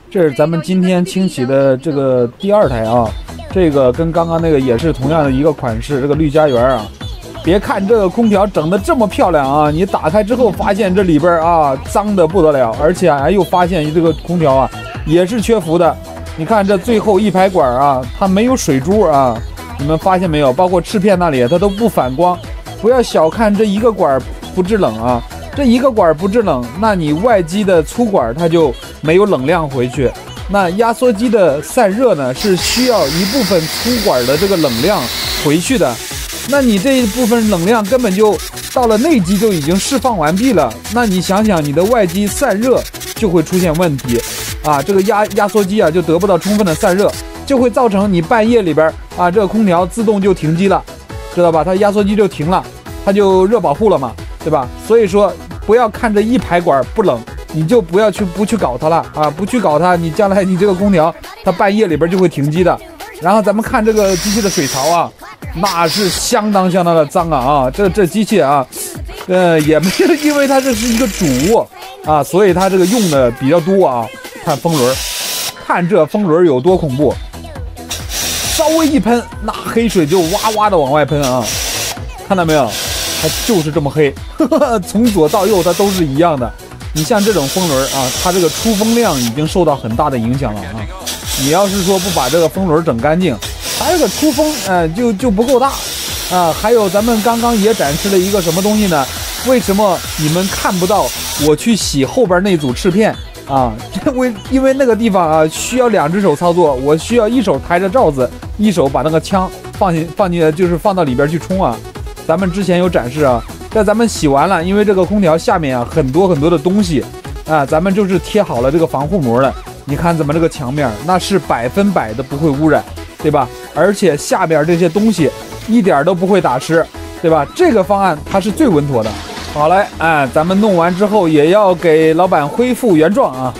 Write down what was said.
这是咱们今天清洗的这个第2台啊，这个跟刚刚那个也是同样的一个款式，这个绿家园啊。别看这个空调整得这么漂亮啊，你打开之后发现这里边啊脏得不得了，而且又发现这个空调啊也是缺氟的。你看这最后一排管啊，它没有水珠啊，你们发现没有？包括翅片那里它都不反光。不要小看这一个管不制冷啊，这一个管不制冷，那你外机的粗管它就没有冷量回去。那压缩机的散热呢，是需要一部分粗管的这个冷量回去的。那你这一部分冷量根本就到了内机就已经释放完毕了，那你想想你的外机散热就会出现问题啊，这个压缩机啊就得不到充分的散热，就会造成你半夜里边啊这个空调自动就停机了，知道吧？它压缩机就停了，它就热保护了嘛，对吧？所以说不要看这一排管不冷，你就不去搞它了啊，不去搞它，你将来你这个空调它半夜里边就会停机的。然后咱们看这个机器的水槽啊，那是相当的脏啊！这机器啊，也没有，因为它这是一个主卧啊，所以它这个用的比较多啊。看风轮，看这风轮有多恐怖，稍微一喷，那黑水就哇哇的往外喷啊！看到没有？它就是这么黑，从左到右它都是一样的。你像这种风轮啊，它这个出风量已经受到很大的影响了啊。你要是说不把这个风轮整干净，它这个出风就不够大啊。还有咱们刚刚也展示了一个什么东西呢？为什么你们看不到我去洗后边那组翅片啊？因为那个地方啊需要2只手操作，我需要一手抬着罩子，一手把那个枪放进就是放到里边去冲啊。咱们之前有展示啊，在咱们洗完了，因为这个空调下面啊很多的东西啊，咱们就是贴好了这个防护膜的。你看咱们这个墙面，那是100%的不会污染，对吧？而且下边这些东西一点都不会打湿，对吧？这个方案它是最稳妥的。好嘞，咱们弄完之后也要给老板恢复原状啊。